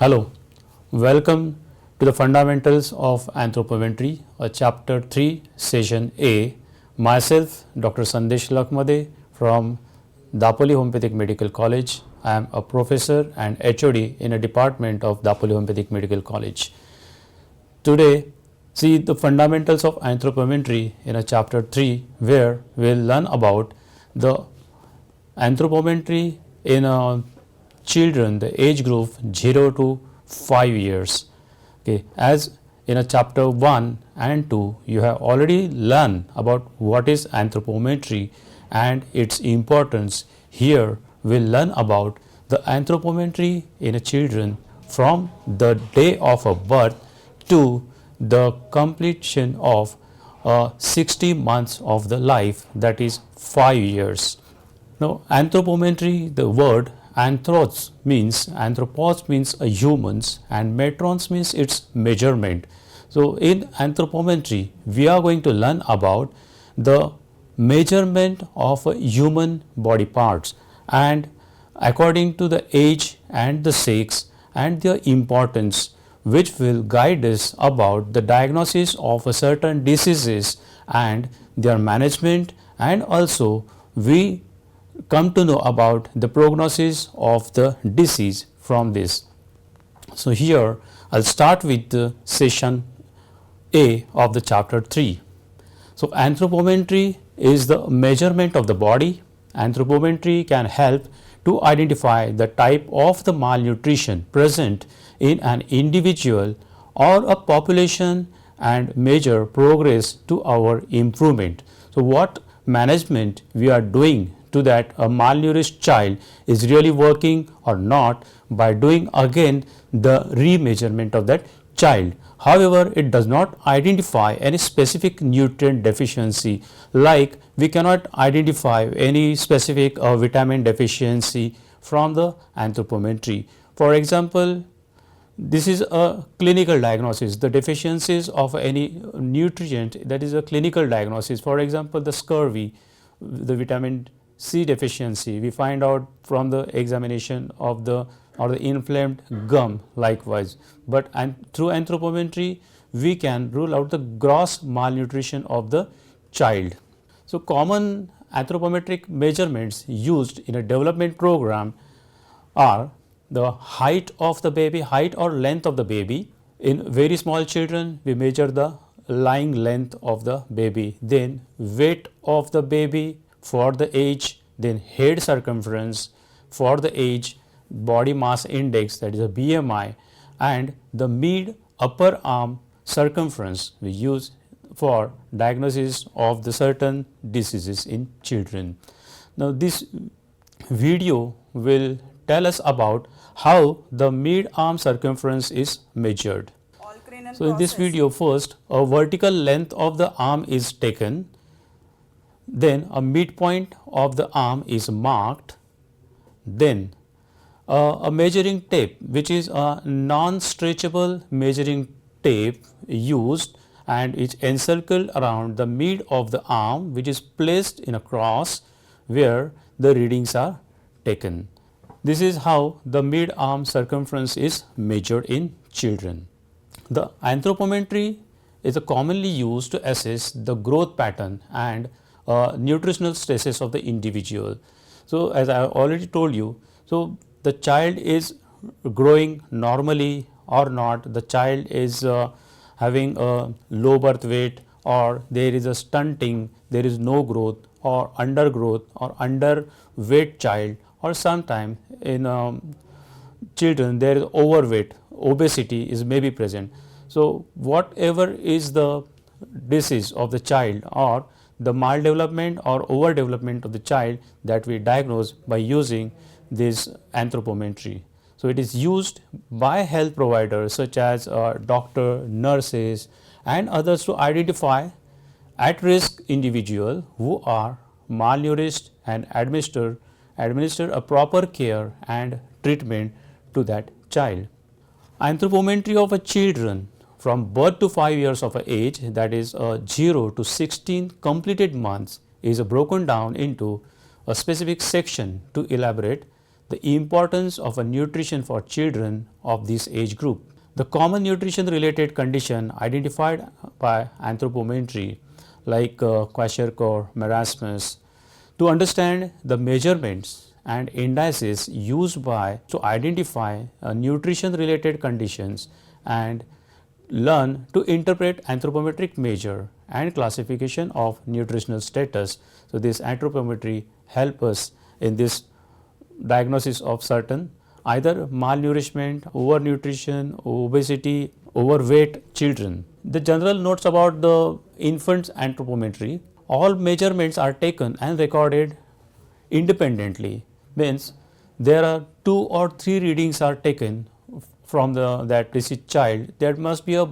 Hello, welcome to the Fundamentals of Anthropometry, Chapter 3, Session A. Myself, Dr. Sandesh Lakmade from Dapoli Homeopathic Medical College. I am a professor and HOD in a department of Dapoli Homeopathic Medical College. Today, see the fundamentals of anthropometry in a chapter 3, where we will learn about the anthropometry in children, the age group 0 to 5 years. Okay, as in a chapter 1 and 2, you have already learned about what is anthropometry and its importance. Here we will learn about the anthropometry in a children from the day of a birth to the completion of 60 months of the life, that is 5 years. Now, anthropometry, the word anthropos means a humans, and metrons means its measurement. So, in anthropometry, we are going to learn about the measurement of human body parts, and according to the age and the sex and their importance, which will guide us about the diagnosis of a certain diseases and their management, and also we come to know about the prognosis of the disease from this. So, here I will start with the session A of the chapter 3. So, anthropometry is the measurement of the body. Anthropometry can help to identify the type of the malnutrition present in an individual or a population and measure progress to our improvement. So, what management we are doing to that a malnourished child is really working or not by doing again the remeasurement of that child. However, it does not identify any specific nutrient deficiency, like we cannot identify any specific vitamin deficiency from the anthropometry. For example, this is a clinical diagnosis, the deficiencies of any nutrient, that is a clinical diagnosis. For example, the scurvy, the vitamin C deficiency, we find out from the examination of the inflamed gum likewise, but through anthropometry we can rule out the gross malnutrition of the child. So, common anthropometric measurements used in a development program are the height of the baby, height or length of the baby. In very small children, we measure the lying length of the baby, then weight of the baby for the age, then head circumference for the age, body mass index, that is a BMI, and the mid upper arm circumference we use for diagnosis of the certain diseases in children. Now, this video will tell us about how the mid arm circumference is measured. So, in this video, first a vertical length of the arm is taken, then a midpoint of the arm is marked, then a measuring tape, which is a non-stretchable measuring tape used and is encircled around the mid of the arm, which is placed in a cross where the readings are taken. This is how the mid arm circumference is measured in children. The anthropometry is commonly used to assess the growth pattern and nutritional status of the individual. So, as I have already told you, so the child is growing normally or not, the child is having a low birth weight, or there is a stunting, there is no growth or undergrowth or underweight child, or sometime in children there is overweight, obesity is maybe present. So, whatever is the disease of the child or the maldevelopment or overdevelopment of the child, that we diagnose by using this anthropometry. So, it is used by health providers such as doctor, nurses and others to identify at risk individual who are malnourished and administer a proper care and treatment to that child. Anthropometry of a children from birth to 5 years of age, that is 0 to 16 completed months, is broken down into a specific section to elaborate the importance of a nutrition for children of this age group. The common nutrition related condition identified by anthropometry like kwashiorkor, marasmus, to understand the measurements and indices used by to identify nutrition related conditions and learn to interpret anthropometric measure and classification of nutritional status. So, this anthropometry help us in this diagnosis of certain either malnourishment, overnutrition, obesity, overweight children. The general notes about the infant's anthropometry: all measurements are taken and recorded independently, means there are 2 or 3 readings are taken from that deceased child. There must be a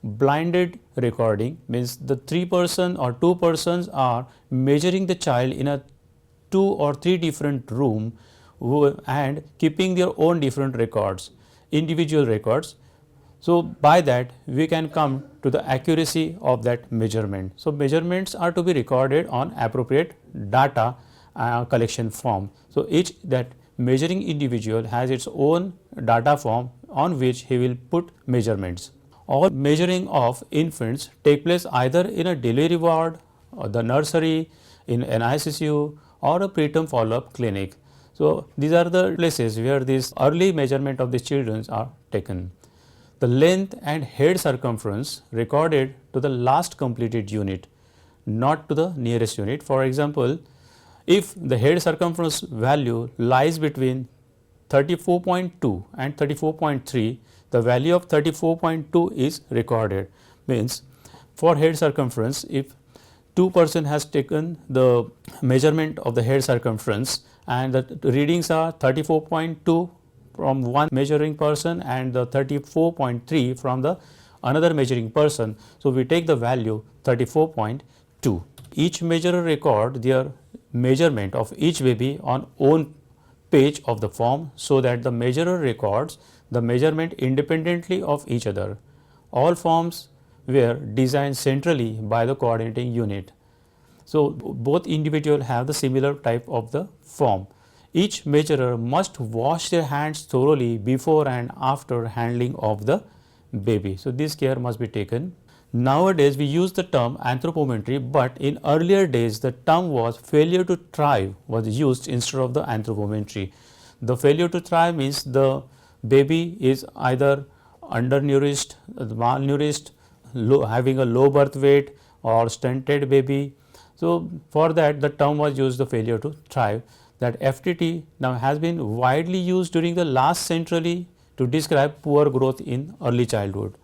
blinded recording, means the 3 person or 2 persons are measuring the child in a 2 or 3 different room and keeping their own different records, individual records. So, by that we can come to the accuracy of that measurement. So, measurements are to be recorded on appropriate data collection form. So, each that measuring individual has its own data form on which he will put measurements. All measuring of infants take place either in a delivery ward or the nursery, in an ICCU or a preterm follow-up clinic. So, these are the places where these early measurement of the children are taken. The length and head circumference recorded to the last completed unit, not to the nearest unit. For example, if the head circumference value lies between 34.2 and 34.3, the value of 34.2 is recorded. Means for head circumference, if 2 person has taken the measurement of the head circumference and the readings are 34.2 from one measuring person and the 34.3 from the another measuring person. So, we take the value 34.2. Each measurer record their measurement of each baby on own page of the form, so that the measurer records the measurement independently of each other. All forms were designed centrally by the coordinating unit. So, both individuals have the similar type of the form. Each measurer must wash their hands thoroughly before and after handling of the baby. So, this care must be taken. Nowadays, we use the term anthropometry, but in earlier days the term was failure to thrive was used instead of the anthropometry. The failure to thrive means the baby is either undernourished, malnourished, having a low birth weight or stunted baby. So, for that the term was used, the failure to thrive. That FTT now has been widely used during the last century to describe poor growth in early childhood.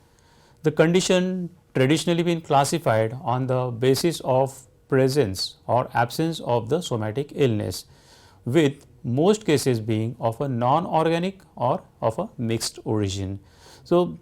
The condition traditionally been classified on the basis of presence or absence of the somatic illness, with most cases being of a non-organic or of a mixed origin. So,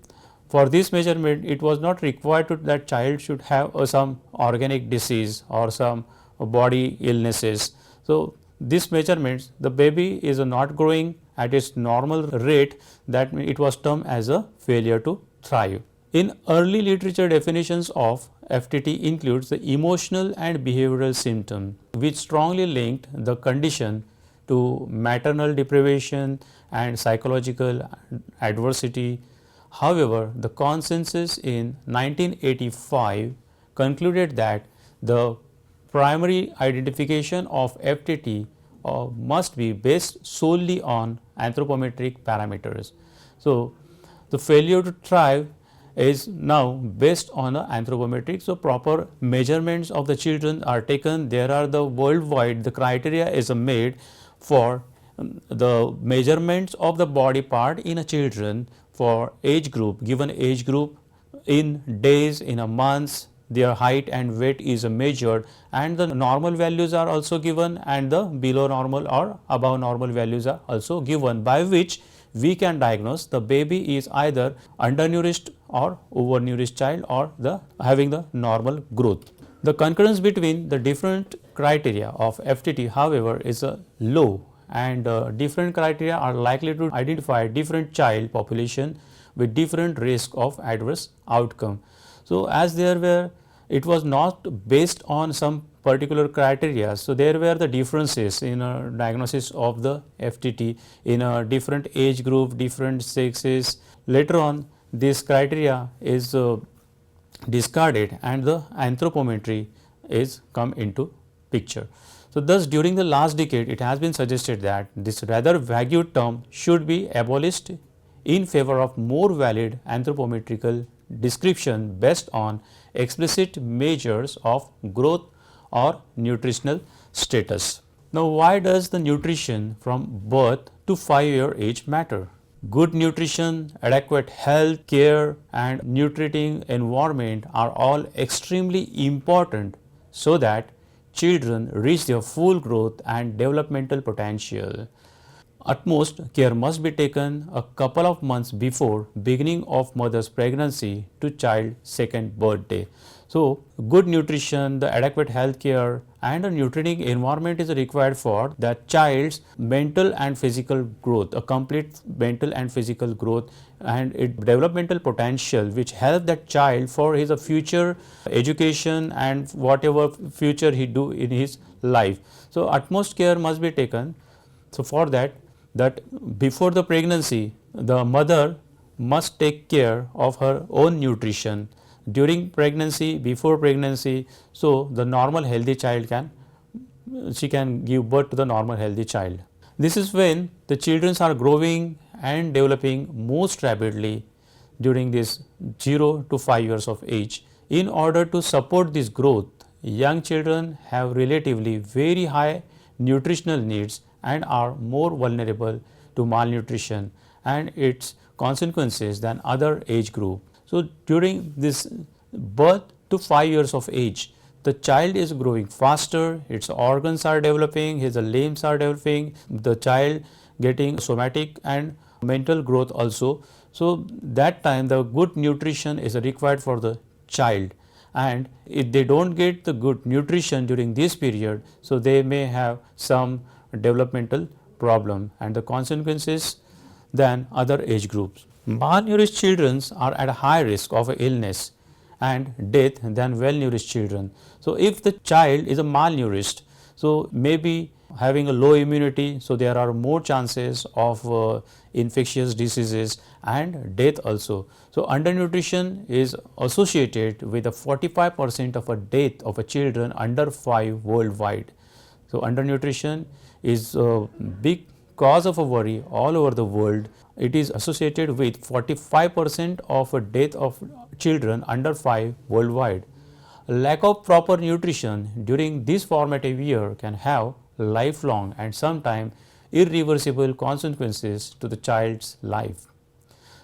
for this measurement it was not required to that child should have some organic disease or some body illnesses. So, this measurements the baby is not growing at its normal rate, that it was termed as a failure to thrive. In early literature, definitions of FTT includes the emotional and behavioral symptom, which strongly linked the condition to maternal deprivation and psychological adversity. However, the consensus in 1985 concluded that the primary identification of FTT must be based solely on anthropometric parameters. So, the failure to thrive is now based on a anthropometric. So, proper measurements of the children are taken. There are the worldwide the criteria is made for the measurements of the body part in a children for age group, given age group, in days, in a months, their height and weight is measured, and the normal values are also given and the below normal or above normal values are also given, by which we can diagnose the baby is either undernourished or overnourished child or the having the normal growth. The concurrence between the different criteria of FTT, however, is low, and different criteria are likely to identify different child population with different risk of adverse outcome. So, as there were it was not based on some particular criteria. So, there were the differences in a diagnosis of the FTT in a different age group, different sexes. Later on, this criteria is discarded and the anthropometry is come into picture. So, thus during the last decade it has been suggested that this rather vague term should be abolished in favor of more valid anthropometrical description based on explicit measures of growth or nutritional status. Now, why does the nutrition from birth to 5-year age matter? Good nutrition, adequate health care and nutriting environment are all extremely important so that children reach their full growth and developmental potential. Utmost care must be taken a couple of months before beginning of mother's pregnancy to child second birthday. So, good nutrition, the adequate health care and a nutriting environment is required for the child's mental and physical growth, a complete mental and physical growth and developmental potential which help that child for his future education and whatever future he do in his life. So, utmost care must be taken. So, for that before the pregnancy the mother must take care of her own nutrition during pregnancy, before pregnancy. So, the normal healthy child she can give birth to the normal healthy child. This is when the children are growing and developing most rapidly during this 0 to 5 years of age. In order to support this growth, young children have relatively very high nutritional needs and are more vulnerable to malnutrition and its consequences than other age group. So, during this birth to 5 years of age, the child is growing faster, its organs are developing, his limbs are developing, the child getting somatic and mental growth also. So, that time the good nutrition is required for the child, and if they do not get the good nutrition during this period, so they may have some developmental problem and the consequences than other age groups. Malnourished children are at a high risk of illness and death than well nourished children. So, if the child is a malnourished, so maybe having a low immunity, so there are more chances of infectious diseases and death also. So, undernutrition is associated with a 45% of a death of a children under 5 worldwide. So, undernutrition is a big cause of a worry all over the world. It is associated with 45% of a death of children under 5 worldwide. Lack of proper nutrition during this formative year can have lifelong and sometimes irreversible consequences to the child's life.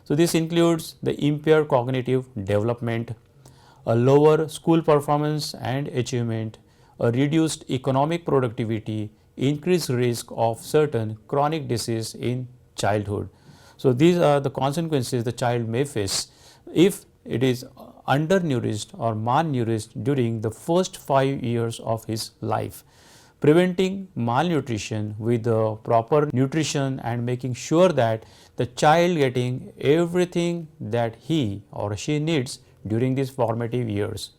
So, this includes the impaired cognitive development, a lower school performance and achievement, a reduced economic productivity, increased risk of certain chronic disease in childhood. So, these are the consequences the child may face if it is undernourished or malnourished during the first 5 years of his life. Preventing malnutrition with the proper nutrition and making sure that the child getting everything that he or she needs during these formative years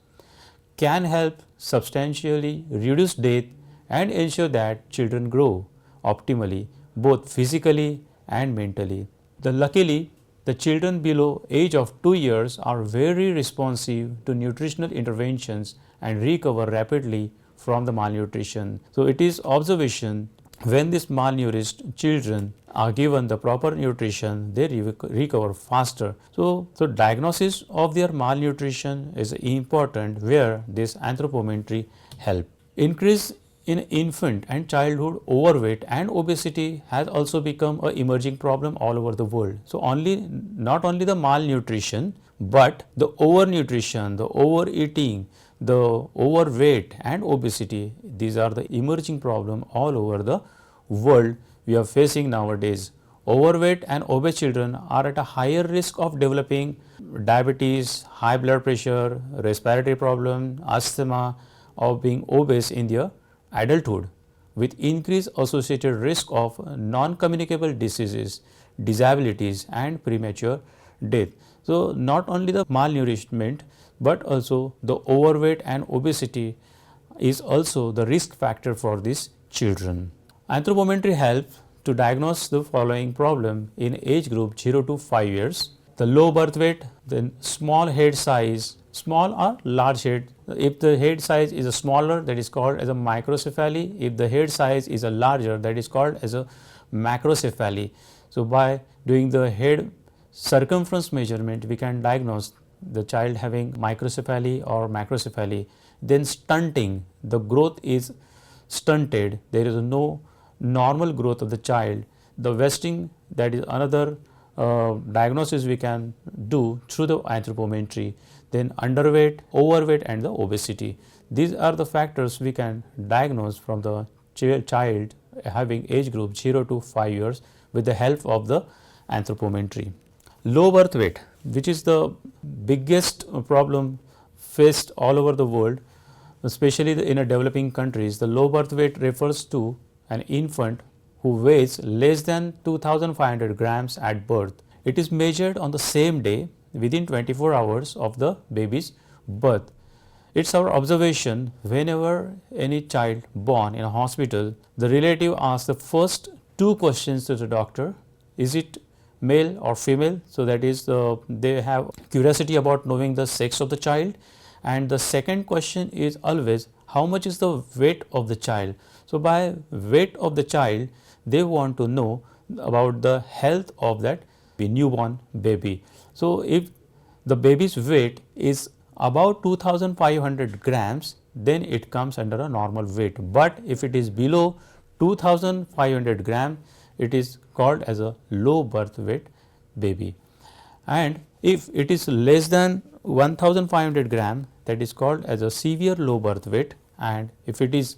can help substantially reduce death and ensure that children grow optimally both physically and mentally. Luckily, the children below age of 2 years are very responsive to nutritional interventions and recover rapidly from the malnutrition. So, it is observation when these malnourished children are given the proper nutrition, they recover faster. So, diagnosis of their malnutrition is important where this anthropometry help. Increase in infant and childhood overweight and obesity has also become an emerging problem all over the world. So, not only the malnutrition, but the overnutrition, the overeating, the overweight and obesity, these are the emerging problem all over the world we are facing nowadays. Overweight and obese children are at a higher risk of developing diabetes, high blood pressure, respiratory problem, asthma, or being obese in their adulthood, with increased associated risk of non-communicable diseases, disabilities and premature death. So, not only the malnourishment, but also the overweight and obesity is also the risk factor for these children. Anthropometry helps to diagnose the following problem in age group 0 to 5 years. The low birth weight, then small head size, small or large head. If the head size is a smaller, that is called as a microcephaly. If the head size is a larger, that is called as a macrocephaly. So by doing the head circumference measurement, we can diagnose the child having microcephaly or macrocephaly. Then stunting, the growth is stunted, there is no normal growth of the child. The wasting, that is another diagnosis we can do through the anthropometry. Then underweight, overweight and the obesity. These are the factors we can diagnose from the child having age group 0 to 5 years with the help of the anthropometry. Low birth weight, which is the biggest problem faced all over the world, especially in a developing countries. The low birth weight refers to an infant who weighs less than 2500 grams at birth. It is measured on the same day within 24 hours of the baby's birth. It's our observation whenever any child born in a hospital, the relative asks the first two questions to the doctor: is it male or female? So that is they have curiosity about knowing the sex of the child. And the second question is always how much is the weight of the child. So by weight of the child, they want to know about the health of that newborn baby. So if the baby's weight is about 2500 grams, then it comes under a normal weight. But if it is below 2500 grams, it is called as a low birth weight baby. And if it is less than 1500 gram, that is called as a severe low birth weight. And if it is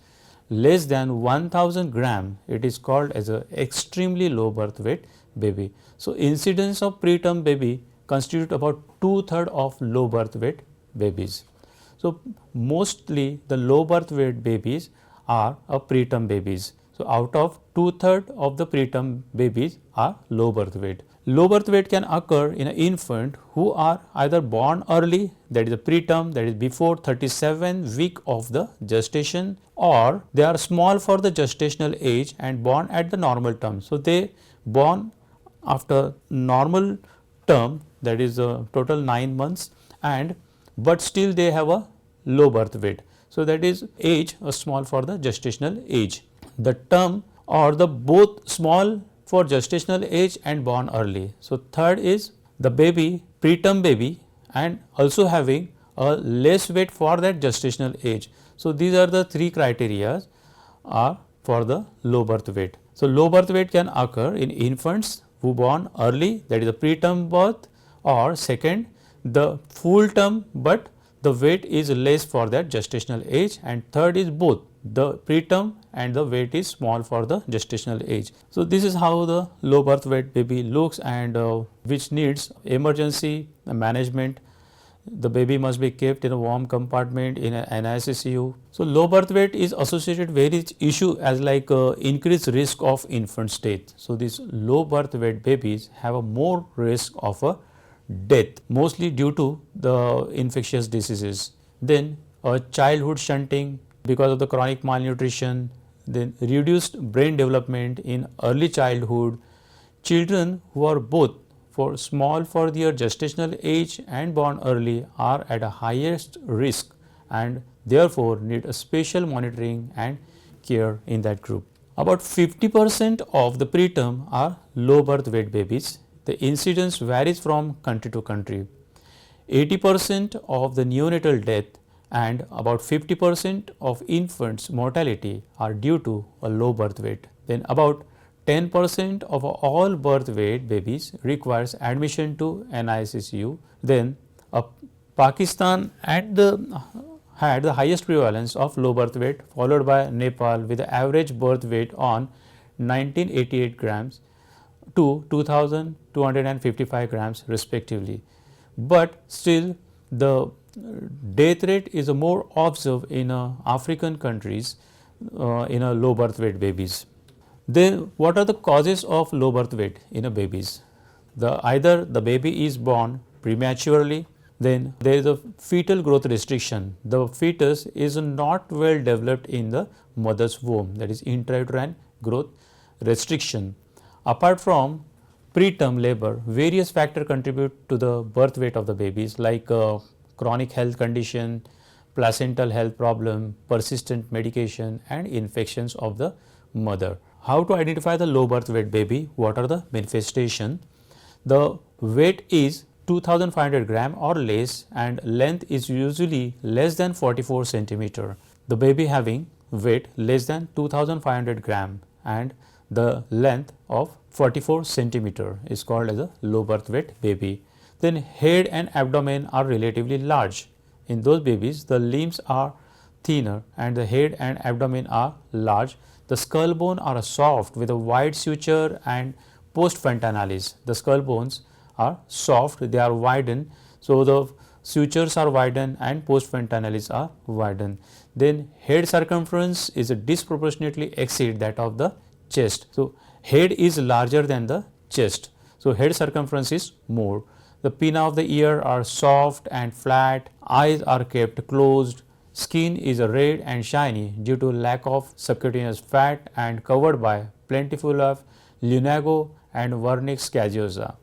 less than 1000 gram, it is called as a extremely low birth weight baby. So incidence of preterm baby constitute about 2/3 of low birth weight babies. So mostly the low birth weight babies are preterm babies. So out of 2/3 of the preterm babies are low birth weight. Low birth weight can occur in an infant who are either born early, that is a preterm, that is before 37 week of the gestation, or they are small for the gestational age and born at the normal term. So they born after normal term, that is a total 9 months, and but still they have a low birth weight. So that is age small for the gestational age. The term or the both small for gestational age and born early. So third is the baby, preterm baby, and also having a less weight for that gestational age. So these are the three criteria are for the low birth weight. So low birth weight can occur in infants who born early, that is a preterm birth, or second the full term but the weight is less for that gestational age, and third is both the preterm and the weight is small for the gestational age. So this is how the low birth weight baby looks, and which needs emergency management. The baby must be kept in a warm compartment in an NICU. So low birth weight is associated with issue as like increased risk of infant's death. So these low birth weight babies have a more risk of a death, mostly due to the infectious diseases. Then childhood stunting because of the chronic malnutrition, then reduced brain development in early childhood. Children who are both for small for their gestational age and born early are at a highest risk and therefore need a special monitoring and care in that group. About 50% of the preterm are low birth weight babies. The incidence varies from country to country. 80% of the neonatal death and about 50% of infants mortality are due to a low birth weight. Then about 10% of all birth weight babies requires admission to NICU. Then Pakistan had the highest prevalence of low birth weight, followed by Nepal with the average birth weight on 1988 grams to 2255 grams respectively. But still the death rate is more observed in African countries in a low birth weight babies. Then what are the causes of low birth weight in a babies? Either the baby is born prematurely, Then there is a fetal growth restriction. The fetus is not well developed in the mother's womb, that is intrauterine growth restriction. Apart from preterm labor, various factors contribute to the birth weight of the babies like chronic health condition, placental health problem, persistent medication and infections of the mother. How to identify the low birth weight baby? What are the manifestations? The weight is 2500 gram or less and length is usually less than 44 centimeter. The baby having weight less than 2500 gram and the length of 44 centimeter is called as a low birth weight baby. Then head and abdomen are relatively large. In those babies, the limbs are thinner and the head and abdomen are large. The skull bone are soft with a wide suture and post frontinalis. The skull bones are soft, they are widened. So, the sutures are widened and post frontinalis are widened. Then head circumference is disproportionately exceed that of the chest. So, head is larger than the chest. So, head circumference is more. The pinna of the ear are soft and flat, eyes are kept closed, skin is red and shiny due to lack of subcutaneous fat and covered by plentiful of lunago and vernix caseosa.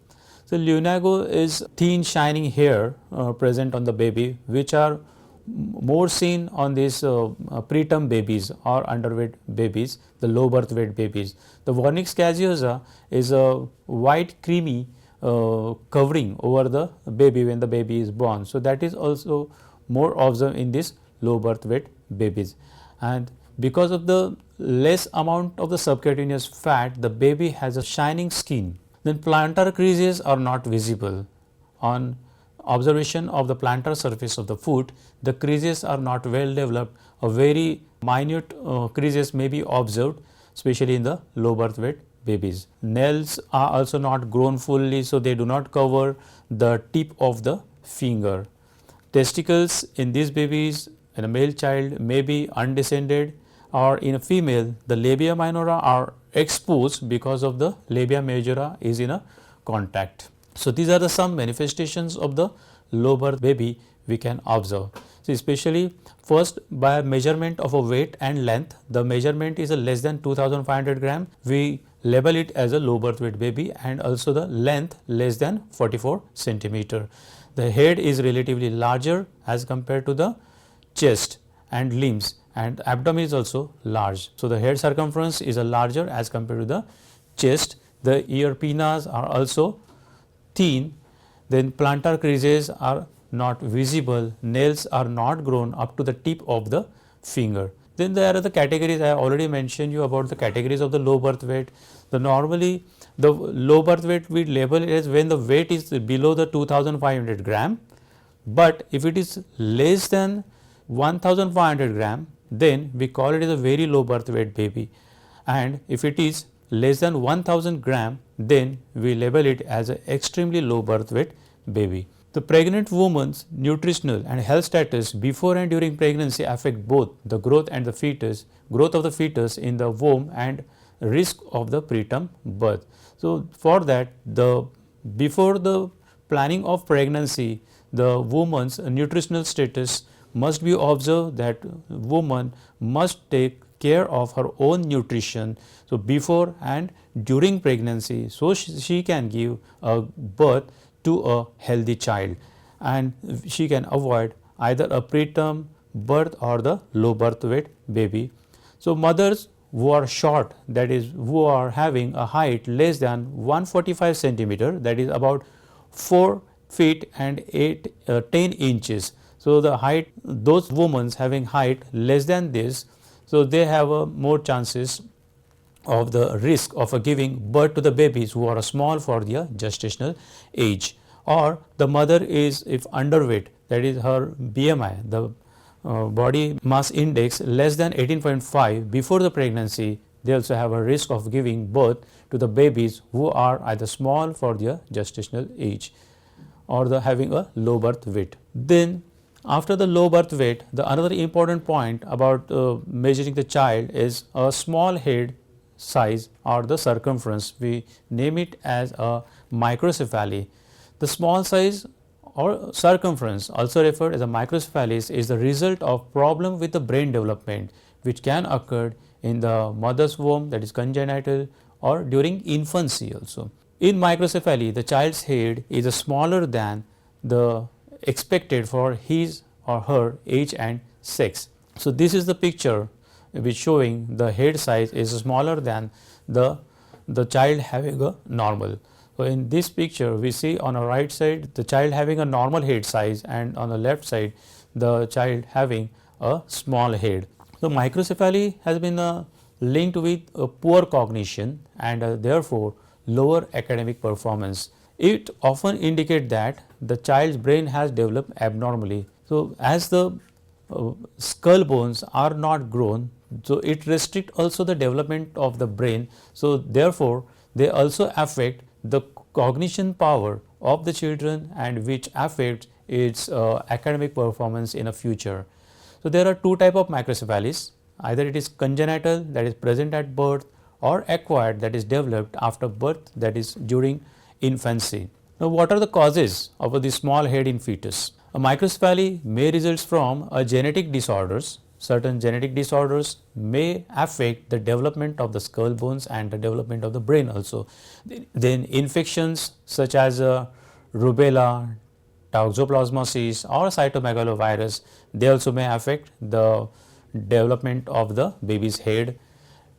So, lunago is thin shining hair present on the baby which are more seen on these preterm babies or underweight babies, the low birth weight babies. The vernix caseosa is a white creamy covering over the baby when the baby is born. So, that is also more observed in this low birth weight babies, and because of the less amount of the subcutaneous fat, the baby has a shining skin. Then plantar creases are not visible. On observation of the plantar surface of the foot, the creases are not well developed. A very minute creases may be observed, especially in the low birth weight babies. Nails are also not grown fully, so they do not cover the tip of the finger. Testicles in these babies in a male child may be undescended, or in a female the labia minora are exposed because of the labia majora is in a contact. So, these are the some manifestations of the low birth baby we can observe. So, especially first by measurement of a weight and length, the measurement is a less than 2500 gram, we label it as a low birth weight baby, and also the length less than 44 centimeter. The head is relatively larger as compared to the chest and limbs, and abdomen is also large. So, the head circumference is a larger as compared to the chest. The ear pinnas are also thin. Then plantar creases are not visible, nails are not grown up to the tip of the finger. Then there are the categories. I already mentioned you about the categories of the low birth weight. The normally the low birth weight we label it as when the weight is below the 2500 gram, but if it is less than 1500 gram, then we call it as a very low birth weight baby, and if it is less than 1000 gram, then we label it as an extremely low birth weight baby. The pregnant woman's nutritional and health status before and during pregnancy affect both the growth and the fetus, growth of the fetus in the womb and risk of the preterm birth. So, for that before the planning of pregnancy, the woman's nutritional status must be observed, that woman must take care of her own nutrition. So, before and during pregnancy, so she can give a birth to a healthy child, and she can avoid either a preterm birth or the low birth weight baby. So, mothers who are short, that is who are having a height less than 145 centimeter, that is about 4 feet and 10 inches. So, the height, those women having height less than this, so they have more chances of the risk of giving birth to the babies who are small for their gestational age, or the mother is if underweight, that is her BMI, the body mass index less than 18.5 before the pregnancy, they also have a risk of giving birth to the babies who are either small for their gestational age or the having a low birth weight. Then after the low birth weight, the another important point about measuring the child is a small head size or the circumference. We name it as a microcephaly. The small size or circumference, also referred as a microcephaly, is the result of problem with the brain development which can occur in the mother's womb, that is congenital, or during infancy also. In microcephaly, the child's head is smaller than the expected for his or her age and sex. So, this is the picture which showing the head size is smaller than the child having a normal. So, in this picture we see on the right side the child having a normal head size, and on the left side the child having a small head. So, microcephaly has been linked with poor cognition and therefore lower academic performance. It often indicates that the child's brain has developed abnormally. So, as the skull bones are not grown, so it restricts also the development of the brain. So, therefore, they also affect the cognition power of the children, and which affects its academic performance in the future. So, there are two types of microcephalies, either it is congenital, that is present at birth, or acquired, that is developed after birth, that is during infancy. Now, what are the causes of the small head in fetus? A microcephaly may result from a genetic disorders. Certain genetic disorders may affect the development of the skull bones and the development of the brain also. Then infections such as rubella, toxoplasmosis or cytomegalovirus, they also may affect the development of the baby's head.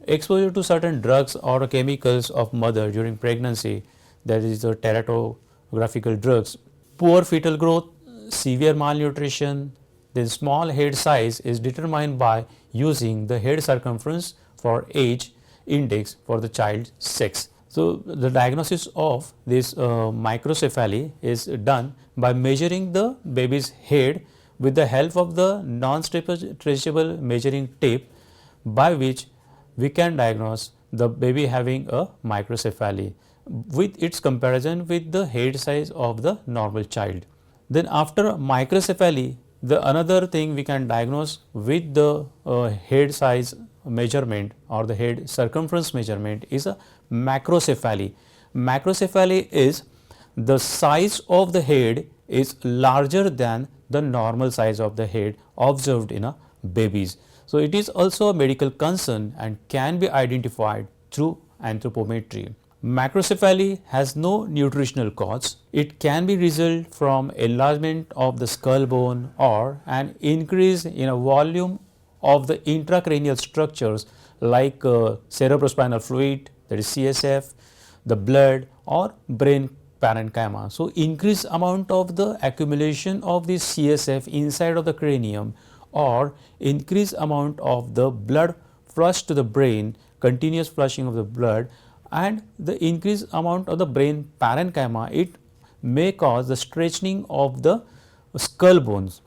Exposure to certain drugs or chemicals of mother during pregnancy, that is the teratographical drugs. Poor fetal growth, severe malnutrition. Then small head size is determined by using the head circumference for age index for the child's sex. So, the diagnosis of this microcephaly is done by measuring the baby's head with the help of the non-stretchable measuring tape, by which we can diagnose the baby having a microcephaly with its comparison with the head size of the normal child. Then after microcephaly, the another thing we can diagnose with the head size measurement or the head circumference measurement is a macrocephaly. Macrocephaly is the size of the head is larger than the normal size of the head observed in a babies. So, it is also a medical concern and can be identified through anthropometry. Macrocephaly has no nutritional cause. It can be result from enlargement of the skull bone or an increase in a volume of the intracranial structures like cerebrospinal fluid, that is CSF, the blood or brain parenchyma. So, increased amount of the accumulation of the CSF inside of the cranium or increased amount of the blood flush to the brain, continuous flushing of the blood, and the increased amount of the brain parenchyma, it may cause the stretching of the skull bones,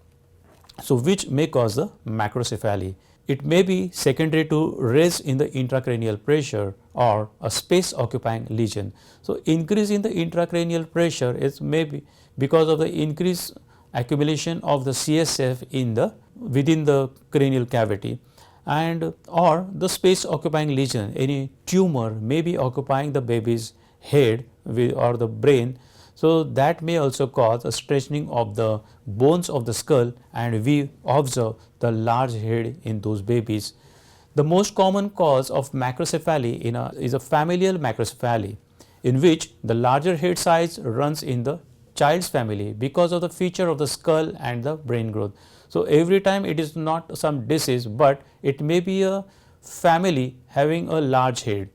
so which may cause the macrocephaly. It may be secondary to raise in the intracranial pressure or a space occupying lesion. So, increase in the intracranial pressure is maybe because of the increased accumulation of the CSF in the within the cranial cavity, and or the space occupying lesion, any tumor may be occupying the baby's head or the brain. So, that may also cause a stretching of the bones of the skull, and we observe the large head in those babies. The most common cause of macrocephaly is a familial macrocephaly, in which the larger head size runs in the child's family because of the feature of the skull and the brain growth. So, every time it is not some disease, but it may be a family having a large head.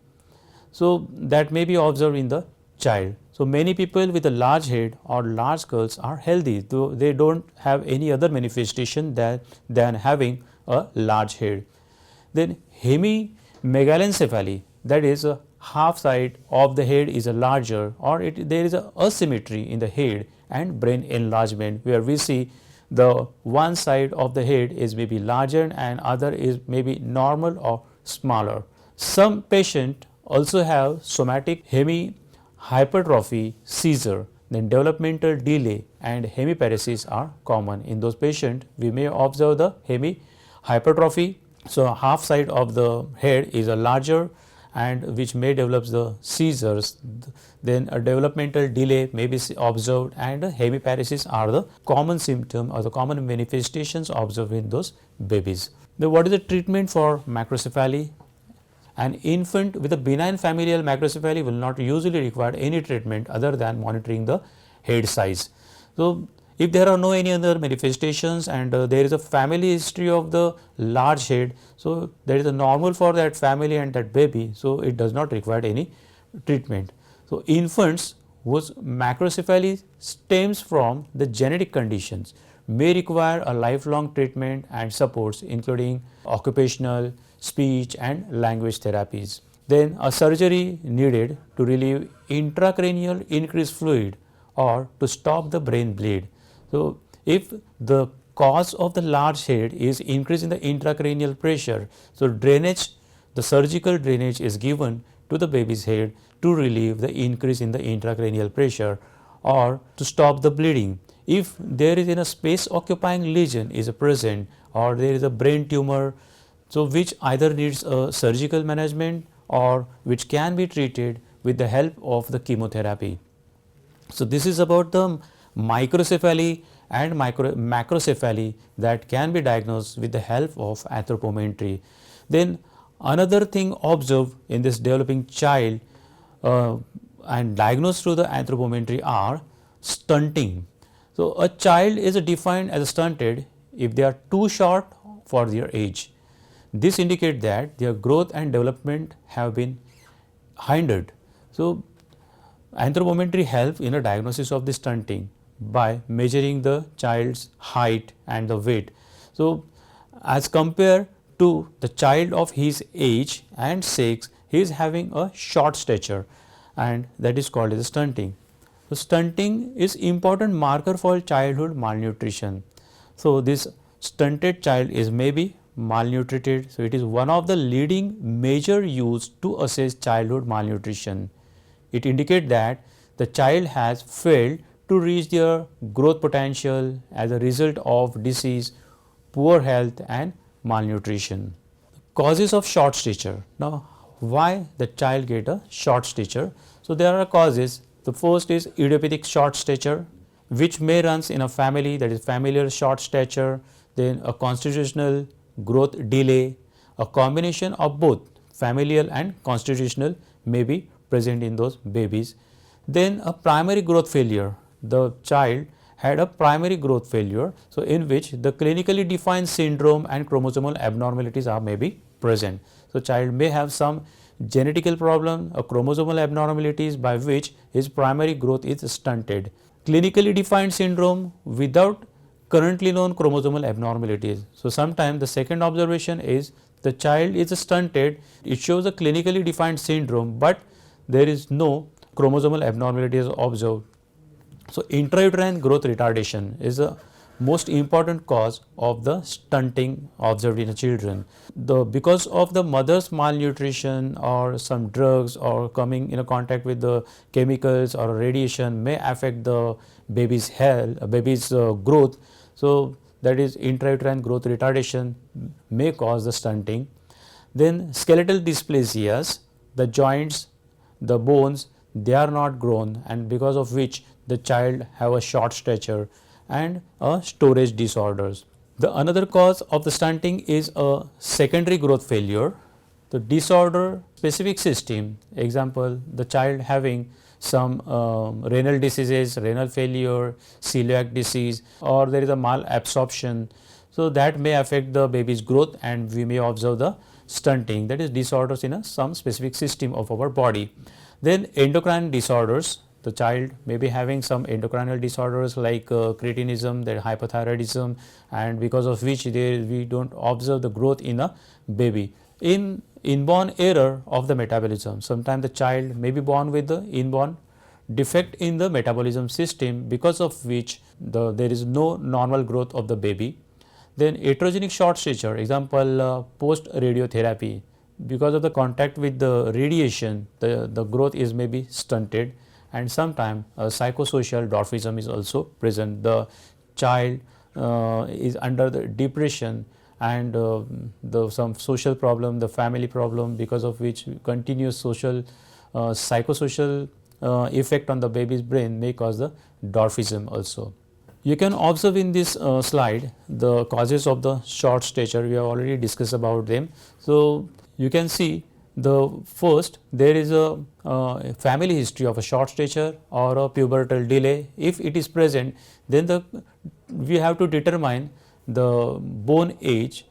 So, that may be observed in the child. So, many people with a large head or large skulls are healthy, though they do not have any other manifestation than having a large head. Then hemimegalencephaly, that is a half side of the head is a larger, or there is a asymmetry in the head and brain enlargement, where we see the one side of the head is maybe larger and other is maybe normal or smaller. Some patients also have somatic hemihypertrophy seizure, then developmental delay and hemiparesis are common. In those patients, we may observe the hemihypertrophy. So, half side of the head is a larger and which may develop the seizures. Then a developmental delay may be observed, and hemiparesis are the common symptom or the common manifestations observed in those babies. Then what is the treatment for macrocephaly? An infant with a benign familial macrocephaly will not usually require any treatment other than monitoring the head size. So, if there are no any other manifestations and there is a family history of the large head, so there is a normal for that family and that baby, so it does not require any treatment. So, infants whose macrocephaly stems from the genetic conditions may require a lifelong treatment and supports, including occupational, speech and language therapies. Then a surgery needed to relieve intracranial increased fluid or to stop the brain bleed. So, if the cause of the large head is increase in the intracranial pressure, so drainage, the surgical drainage is given to the baby's head to relieve the increase in the intracranial pressure or to stop the bleeding. If there is a space occupying lesion is present or there is a brain tumor, so which either needs a surgical management or which can be treated with the help of the chemotherapy. So, this is about the microcephaly and macrocephaly that can be diagnosed with the help of anthropometry. Then another thing observed in this developing child and diagnosed through the anthropometry are stunting. So, a child is defined as stunted if they are too short for their age. This indicates that their growth and development have been hindered. So, anthropometry helps in a diagnosis of the stunting by measuring the child's height and the weight. So, as compared to the child of his age and sex, he is having a short stature and that is called as stunting. So, stunting is important marker for childhood malnutrition. So, this stunted child is maybe malnutrited. So, it is one of the leading measure used to assess childhood malnutrition. It indicates that the child has failed to reach their growth potential as a result of disease, poor health and malnutrition. Causes of short stature. Now, why the child get a short stature? So, there are causes. The first is idiopathic short stature, which may runs in a family, that is familial short stature, then a constitutional growth delay, a combination of both familial and constitutional may be present in those babies. Then a primary growth failure, the child had a primary growth failure, so in which the clinically defined syndrome and chromosomal abnormalities are may be present. So, child may have some genetical problem or chromosomal abnormalities by which his primary growth is stunted. Clinically defined syndrome without currently known chromosomal abnormalities. So, sometimes the second observation is the child is stunted, it shows a clinically defined syndrome, but there is no chromosomal abnormalities observed. So, intrauterine growth retardation is a most important cause of the stunting observed in children. Because of the mother's malnutrition or some drugs or coming in contact with the chemicals or radiation may affect the baby's health, baby's growth. So, that is intrauterine growth retardation may cause the stunting. Then skeletal dysplasias, the joints, the bones, they are not grown, and because of which the child have a short stature and a storage disorders. The another cause of the stunting is a secondary growth failure. The disorder specific system, example, the child having some renal diseases, renal failure, celiac disease, or there is a malabsorption. So, that may affect the baby's growth and we may observe the stunting, that is disorders in some specific system of our body. Then endocrine disorders, the child may be having some endocrinal disorders like cretinism, then hypothyroidism, and because of which we do not observe the growth in a baby. In inborn error of the metabolism, sometimes the child may be born with the inborn defect in the metabolism system, because of which there is no normal growth of the baby. Then heterogenic short stature, example post radiotherapy, because of the contact with the radiation, the growth is maybe stunted, and sometimes psychosocial dwarfism is also present. The child is under the depression and the some social problem, the family problem, because of which continuous social psychosocial effect on the baby's brain may cause the dwarfism also. You can observe in this slide the causes of the short stature. We have already discussed about them. So you can see the first, there is a family history of a short stature or a pubertal delay. If it is present, then we have to determine the bone age,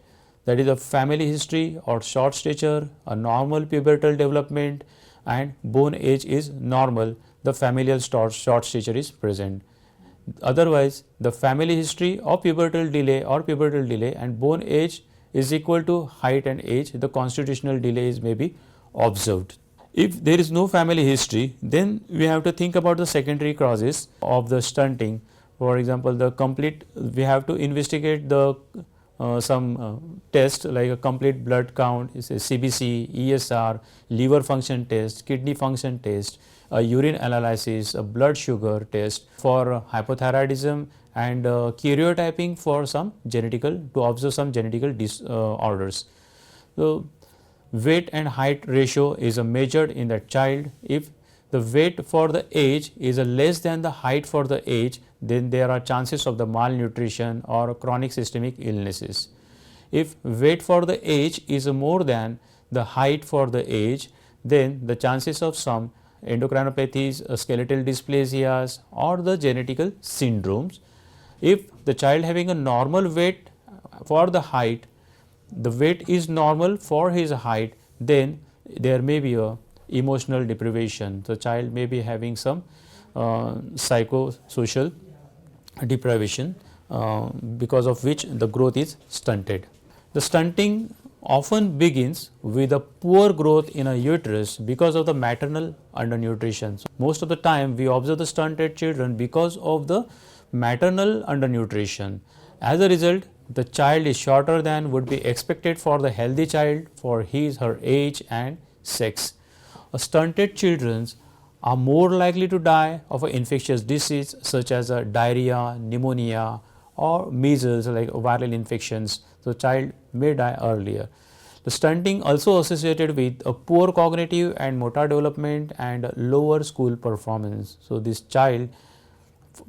that is a family history or short stature, a normal pubertal development, and bone age is normal, the familial short stature is present. Otherwise, the family history of pubertal delay and bone age is equal to height and age, the constitutional delays may be observed. If there is no family history, then we have to think about the secondary causes of the stunting. For example, we have to investigate the some test like a complete blood count, is a CBC, ESR, liver function test, kidney function test, a urine analysis, a blood sugar test for hypothyroidism, and karyotyping for some to observe some genetical disorders. So weight and height ratio is measured in the child. If the weight for the age is less than the height for the age, then there are chances of the malnutrition or chronic systemic illnesses. If weight for the age is more than the height for the age, then the chances of some endocrinopathies, skeletal dysplasias, or the genetical syndromes. If the child having a normal weight for the height, the weight is normal for his height, then there may be a emotional deprivation. The child may be having some psychosocial deprivation because of which the growth is stunted. The stunting often begins with a poor growth in a uterus because of the maternal undernutrition. So most of the time we observe the stunted children because of the maternal undernutrition. As a result, the child is shorter than would be expected for the healthy child for her age and sex. Stunted children are more likely to die of an infectious disease such as diarrhea, pneumonia, or measles, like viral infections. The child may die earlier. The stunting also associated with a poor cognitive and motor development and lower school performance. So this child,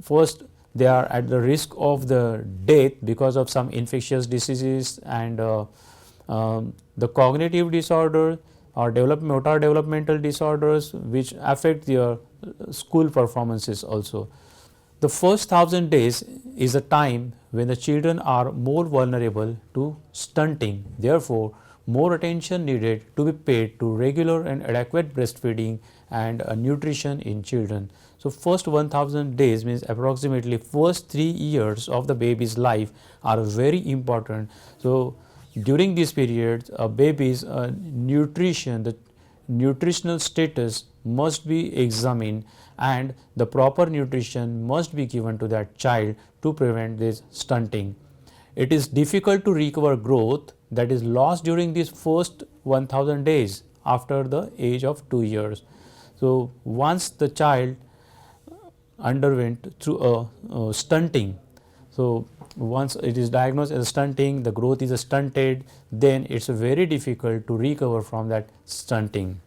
first they are at the risk of the death because of some infectious diseases, and the cognitive disorder or motor developmental disorders which affect their school performances also. The first 1000 days is a time when the children are more vulnerable to stunting. Therefore, more attention needed to be paid to regular and adequate breastfeeding and nutrition in children. So first 1000 days means approximately first 3 years of the baby's life are very important. So during this period, a baby's nutrition, the nutritional status must be examined, and the proper nutrition must be given to that child to prevent this stunting. It is difficult to recover growth that is lost during these first 1000 days after the age of 2 years. So once the child underwent through a stunting, so once it is diagnosed as stunting, the growth is stunted, then it is very difficult to recover from that stunting.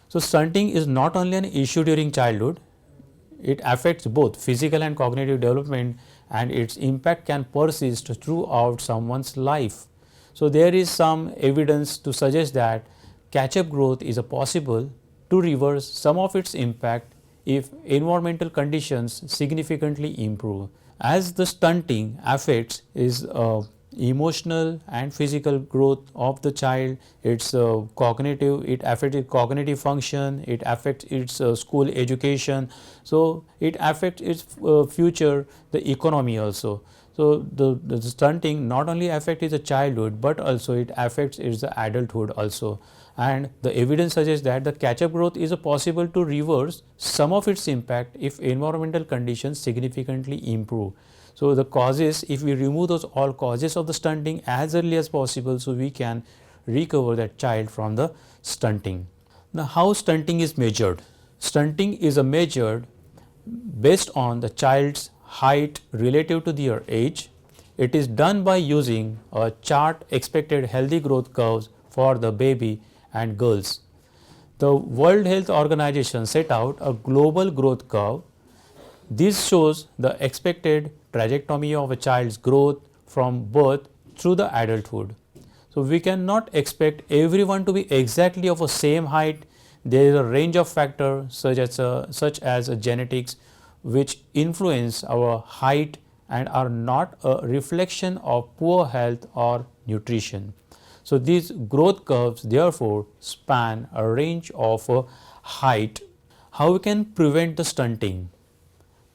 So stunting is not only an issue during childhood, it affects both physical and cognitive development, and its impact can persist throughout someone's life. So there is some evidence to suggest that catch-up growth is possible to reverse some of its impact if environmental conditions significantly improve. As the stunting affects is emotional and physical growth of the child, its cognitive, it affects its cognitive function, it affects its school education, so it affects its future, the economy also. So the stunting not only affects its childhood, but also it affects its adulthood also. And the evidence suggests that the catch-up growth is possible to reverse some of its impact if environmental conditions significantly improve. So the causes, if we remove those all causes of the stunting as early as possible, so we can recover that child from the stunting. Now how stunting is measured? Stunting is measured based on the child's height relative to their age. It is done by using a chart expected healthy growth curves for the baby and girls. The World Health Organization set out a global growth curve. This shows the expected trajectory of a child's growth from birth through the adulthood. So, we cannot expect everyone to be exactly of the same height. There is a range of factors such as genetics which influence our height and are not a reflection of poor health or nutrition. So, these growth curves therefore span a range of height. How we can prevent the stunting?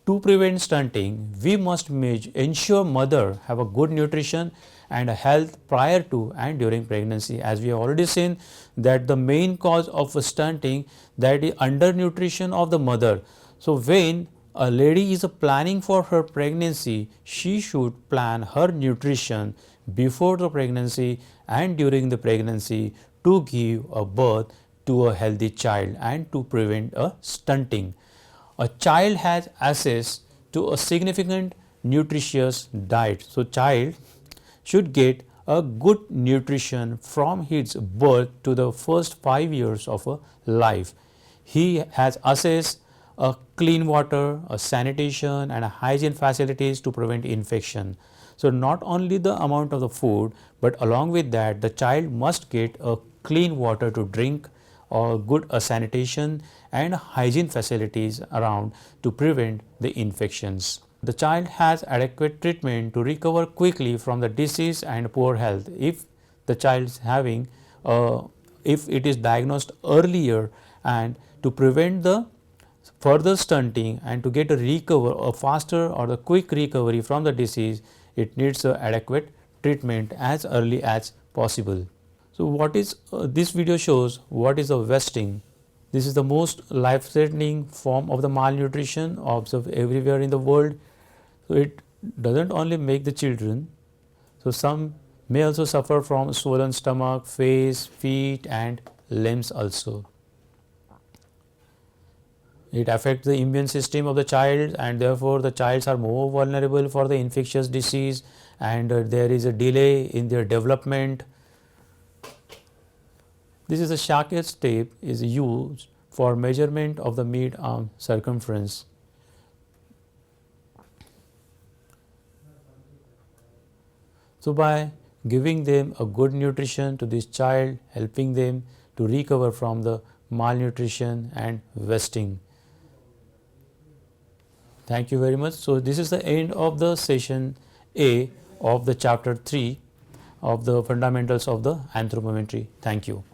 To prevent stunting, we must ensure mother have a good nutrition and health prior to and during pregnancy. As we have already seen that the main cause of stunting, that is undernutrition of the mother. So, when a lady is planning for her pregnancy, she should plan her nutrition before the pregnancy and during the pregnancy to give a birth to a healthy child and to prevent a stunting. A child has access to a significant nutritious diet. So, child should get a good nutrition from his birth to the first 5 years of a life. He has access a clean water, a sanitation and a hygiene facilities to prevent infection. So, not only the amount of the food, but along with that the child must get a clean water to drink or good sanitation and hygiene facilities around to prevent the infections. The child has adequate treatment to recover quickly from the disease and poor health. If the child is having, if it is diagnosed earlier, and to prevent the further stunting and to get a faster or the quick recovery from the disease, it needs adequate treatment as early as possible. So, what is this video shows what is the wasting. This is the most life threatening form of the malnutrition observed everywhere in the world. So, it does not only make the children, so some may also suffer from swollen stomach, face, feet and limbs also. It affects the immune system of the child and therefore, the childs are more vulnerable for the infectious disease and there is a delay in their development. This is a Shakespeare's tape is used for measurement of the mid-arm circumference. So, by giving them a good nutrition to this child, helping them to recover from the malnutrition and wasting. Thank you very much. So, this is the end of the session A of the chapter 3 of the fundamentals of the anthropometry. Thank you.